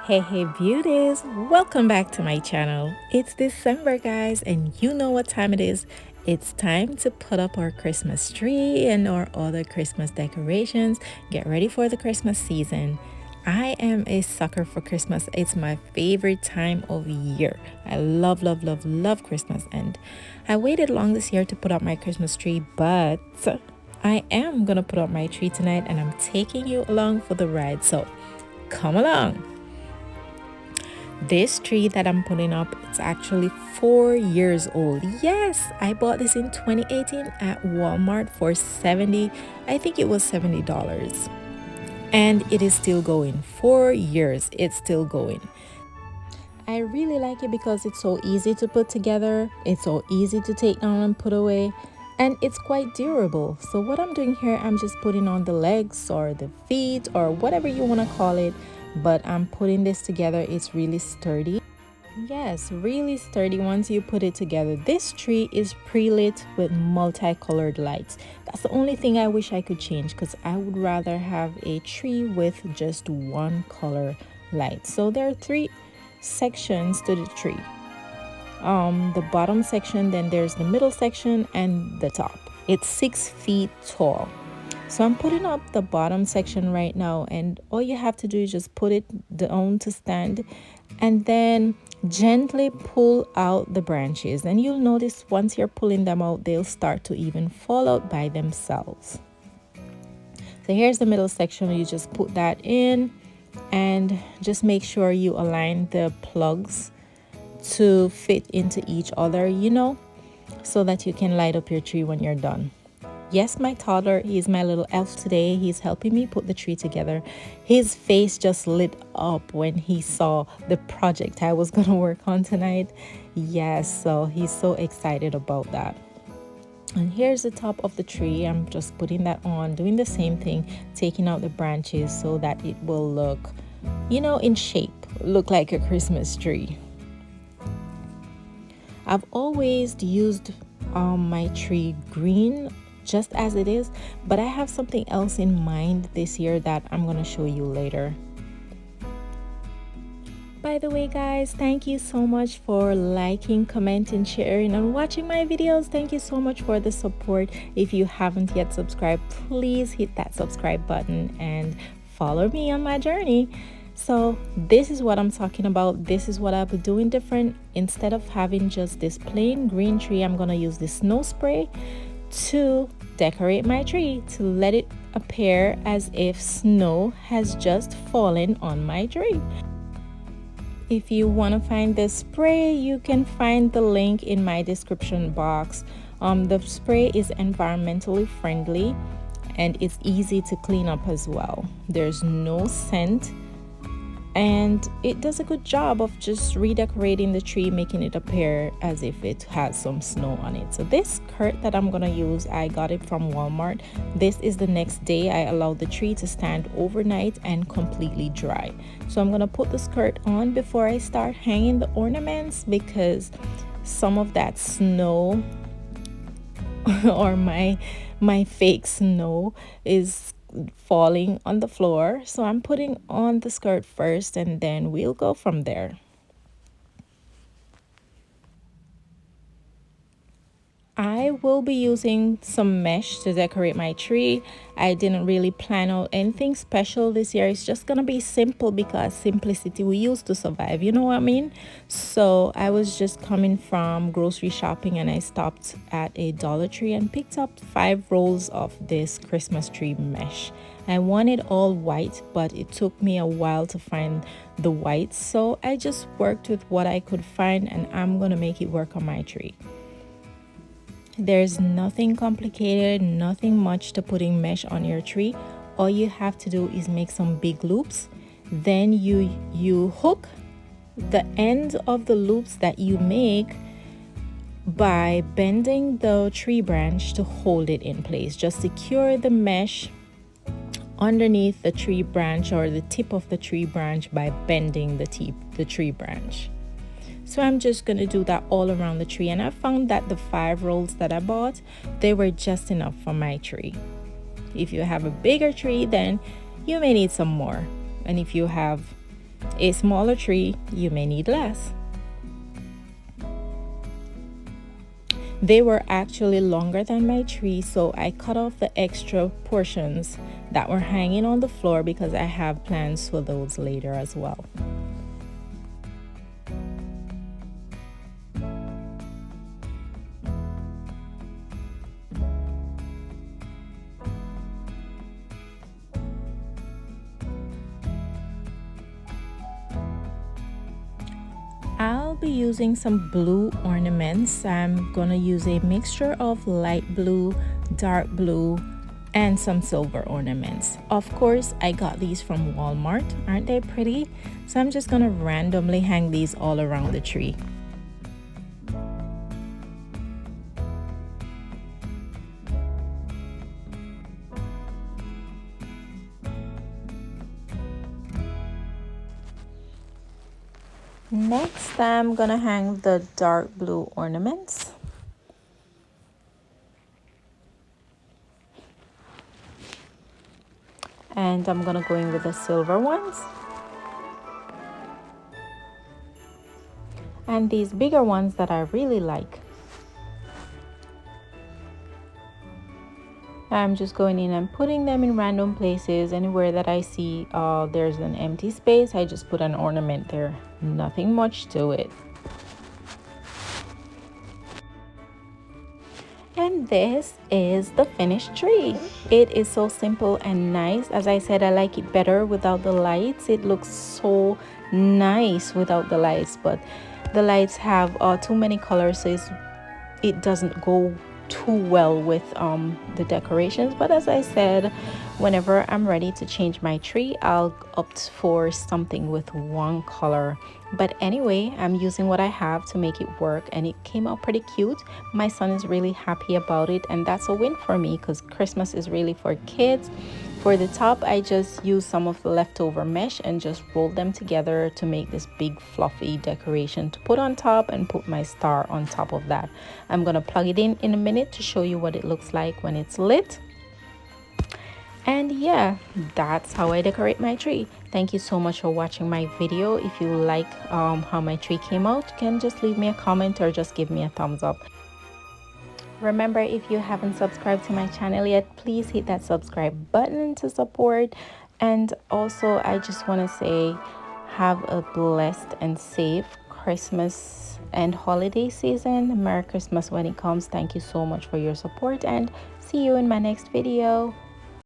Hey beauties, welcome back to my channel. It's December guys, and you know what time it is. It's time to put up our Christmas tree and our other Christmas decorations. Get ready for the Christmas season. I am a sucker for Christmas. It's my favorite time of year. I love Christmas, and I waited long this year to put up my Christmas tree, but I am gonna put up my tree tonight, and I'm taking you along for the ride, so come along. This tree that I'm putting up, it's actually 4 years old. Yes, I bought this in 2018 at Walmart for I think it was $70. And it is still going. 4 years, it's still going. I really like it because it's so easy to put together, it's so easy to take down and put away, and it's quite durable. So what I'm doing here, I'm just putting on the legs or the feet or whatever you want to call it, but I'm putting this together. It's really sturdy. Yes, really sturdy once you put it together. This tree is pre-lit with multicolored lights. That's the only thing I wish I could change, because I would rather have a tree with just one color light. So there are three sections to the tree. The bottom section, then there's the middle section, and the top. It's 6 feet tall. So I'm putting up the bottom section right now, and all you have to do is just put it down to stand and then gently pull out the branches, and you'll notice once you're pulling them out, they'll start to even fall out by themselves. So here's the middle section. You just put that in and just make sure you align the plugs to fit into each other, so that you can light up your tree when you're done. Yes, my toddler, he's my little elf today. He's helping me put the tree together. His face just lit up when he saw the project I was going to work on tonight. Yes, so he's so excited about that. And here's the top of the tree. I'm just putting that on, doing the same thing, taking out the branches so that it will look, in shape, look like a Christmas tree. I've always used my tree green just as it is, but I have something else in mind this year that I'm going to show you later. By the way guys, thank you so much for liking, commenting, sharing, and watching my videos. Thank you so much for the support. If you haven't yet subscribed, please hit that subscribe button and follow me on my journey. So this is what I'm talking about. This is what I'll be doing different. Instead of having just this plain green tree, I'm going to use this snow spray to decorate my tree, to let it appear as if snow has just fallen on my tree. If you want to find the spray, you can find the link in my description box. The spray is environmentally friendly and it's easy to clean up as well. There's no scent, and it does a good job of just redecorating the tree, making it appear as if it has some snow on it. So this skirt that I'm gonna use, I got it from Walmart. This is the next day. I allowed the tree to stand overnight and completely dry. So I'm gonna put the skirt on before I start hanging the ornaments, because some of that snow or my fake snow is falling on the floor. So I'm putting on the skirt first, and then we'll go from there. I will be using some mesh to decorate my tree. I didn't really plan out anything special this year. It's just gonna be simple, because simplicity we used to survive, you know what I mean? So I was just coming from grocery shopping, and I stopped at a Dollar Tree and picked up 5 rolls of this Christmas tree mesh. I wanted all white, but it took me a while to find the white, so I just worked with what I could find, and I'm gonna make it work on my tree. There's nothing complicated, nothing much to putting mesh on your tree. All you have to do is make some big loops. Then you hook the end of the loops that you make by bending the tree branch to hold it in place. Just secure the mesh underneath the tree branch or the tip of the tree branch by bending the tree branch. So I'm just going to do that all around the tree, and I found that the 5 rolls that I bought, they were just enough for my tree. If you have a bigger tree, then you may need some more. And if you have A smaller tree, you may need less. They were actually longer than my tree, so I cut off the extra portions that were hanging on the floor because I have plans for those later as well. I'll be using some blue ornaments. I'm gonna use a mixture of light blue, dark blue, and some silver ornaments. Of course, I got these from Walmart. Aren't they pretty? So I'm just gonna randomly hang these all around the tree. Next, I'm gonna hang the dark blue ornaments. And I'm gonna go in with the silver ones. And these bigger ones that I really like. I'm just going in and putting them in random places. Anywhere that I see there's an empty space, I just put an ornament there. Nothing much to it. And this is the finished tree. It is so simple and nice. As I said, I like it better without the lights. It looks so nice without the lights, but the lights have too many colors, so it doesn't go too well with the decorations. But as I said, whenever I'm ready to change my tree, I'll opt for something with one color. But anyway, I'm using what I have to make it work, and it came out pretty cute. My son is really happy about it, and that's a win for me because Christmas is really for kids. For the top, I just used some of the leftover mesh and just rolled them together to make this big fluffy decoration to put on top, and put my star on top of that. I'm gonna plug it in a minute to show you what it looks like when it's lit. And yeah, that's how I decorate my tree. Thank you so much for watching my video. If you like how my tree came out, you can just leave me a comment or just give me a thumbs up. Remember, if you haven't subscribed to my channel yet, please hit that subscribe button to support. And also, I just want to say have a blessed and safe Christmas and holiday season. Merry Christmas when it comes. Thank you so much for your support, and see you in my next video.